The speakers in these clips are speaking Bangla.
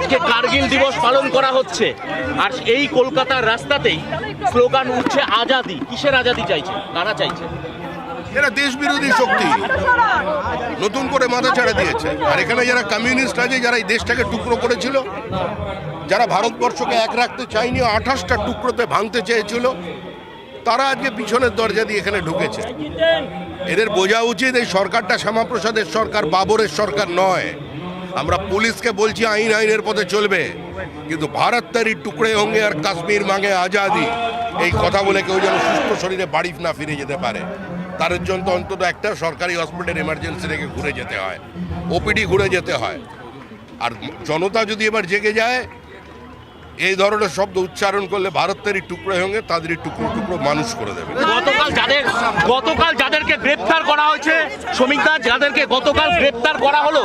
আজকে কার্গিল দিবস পালন করা হচ্ছে, আর এই কলকাতার রাস্তাতেই স্লোগান উঠছে আজাদি। কিসের আজাদি চাইছে, কারা চাইছে? এরা দেশ বিরোধী শক্তি নতুন করে মাথা ছাড়া দিয়েছে। আর এখানে যারা কমিউনিস্ট আছে, যারা এই দেশটাকে টুকরো করেছিল, যারা ভারতবর্ষকে এক রাখতে চায়নি, 28টা টুকরোতে ভাঙতে চেয়েছিল, তারা আজকে পিছনের দরজা দিয়ে এখানে ঢুকেছে। এদের বোঝা উচিত এই সরকারটা শ্যামাপ্রসাদের সরকার, বাবরের সরকার নয়। আমরা পুলিশকে বলছি আইনের পথে চলবে, কিন্তু ভারত তারি টুকরে হোঙ্গে আর কাশ্মীর মাঙ্গে আজাদি, এই কথা বলে কেউ যেন সুস্থ শরীরে বাড়ি না ফিরে যেতে পারে। তার জন্য অন্তত একটা সরকারি হসপিটাল এমার্জেন্সি রেখে ঘুরে যেতে হয়, ওপিডি ঘুরে যেতে হয়। আর জনতা যদি এবার জেগে যায়, এই ধরনের শব্দ উচ্চারণ করলে ভারতেরই টুকরো হোঙ্গে তাদেরই টুকরো টুকরো মানুষ করে দেবে। গতকাল যাদেরকে গ্রেপ্তার করা হয়েছে, শ্রমিকদা, যাদেরকে গতকাল গ্রেপ্তার করা হলো,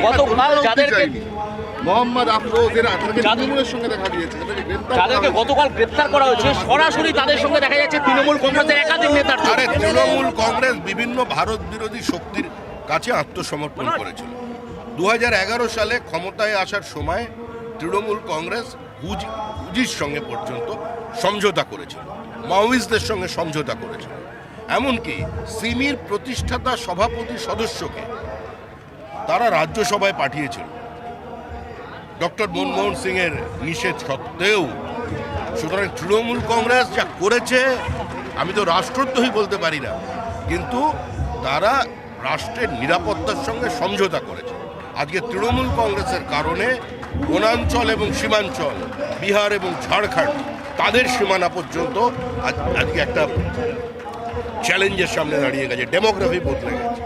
গতকাল যাদেরকে মোহাম্মদ আফরোজ এরা তৃণমূলের সঙ্গে দেখা দিয়েছে, যাদেরকে গতকাল গ্রেপ্তার করা হয়েছে, সরাসরি তাদের সঙ্গে দেখা যাচ্ছে তৃণমূল কংগ্রেসের একাধিক নেতার। আরে তৃণমূল কংগ্রেস বিভিন্ন ভারত বিরোধী শক্তির কাছে আত্মসমর্পণ করেছিল। 2011 সালে ক্ষমতায় আসার সময় তৃণমূল কংগ্রেস হুজির সঙ্গে পর্যন্ত সমঝোতা করেছিল, মাওয়িস্টদের সঙ্গে সমঝোতা করেছিল। এমনকি সিমির প্রতিষ্ঠাতা সভাপতি সদস্যকে তারা রাজ্যসভায় পাঠিয়েছিল ডক্টর মনমোহন সিং এর নিষেধ সত্ত্বেও। সুতরাং তৃণমূল কংগ্রেস যা করেছে, আমি তো রাষ্ট্রদ্রোহী বলতে পারি না, কিন্তু তারা রাষ্ট্রের নিরাপত্তার সঙ্গে সমঝোতা করেছে। আজকে তৃণমূল কংগ্রেসের কারণে বনাঞ্চল এবং সীমাঞ্চল, বিহার এবং ঝাড়খণ্ড, তাদের সীমানা পর্যন্ত আজকে একটা চ্যালেঞ্জের সামনে দাঁড়িয়ে গেছে। ডেমোগ্রাফি বদলে গেছে।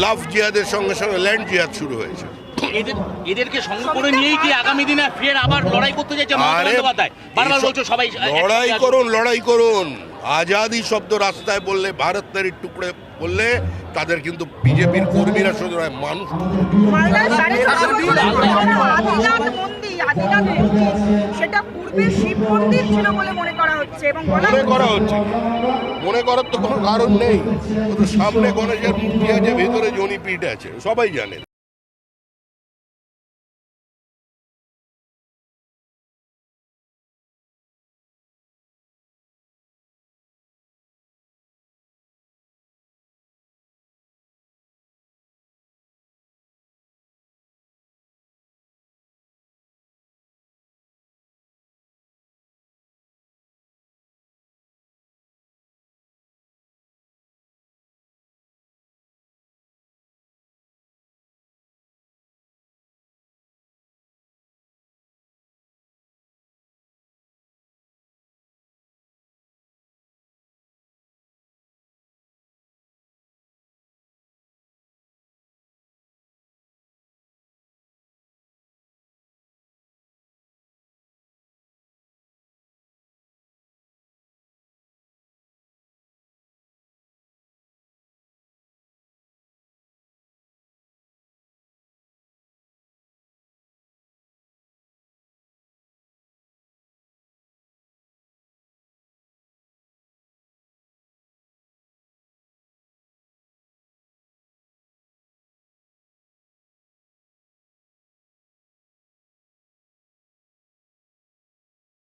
লাভ জিহাদের সঙ্গে সঙ্গে ল্যান্ড জিহাদ শুরু হয়েছে। এদেরকে সঙ্গে করে নিয়েই কি আগামী দিনে ফের আবার লড়াই করতে চাইছে মমতা বন্দ্যোপাধ্যায়? বারবার বলছো সবাই লড়াই করুন। আজাদি শব্দ রাস্তায় বললে, ভারত তারি টুকরে বললে, তাদের কিন্তু বিজেপির কর্মীরা শুধু নয়, মানুষ সেটা পূর্বে শিব মন্দির ছিল বলে মনে করা হচ্ছে, এবং মনে করার তো কোনো কারণ নেই। সামনে গণেশের মূর্তি আছে, ভেতরে জনিপীঠ আছে, সবাই জানে।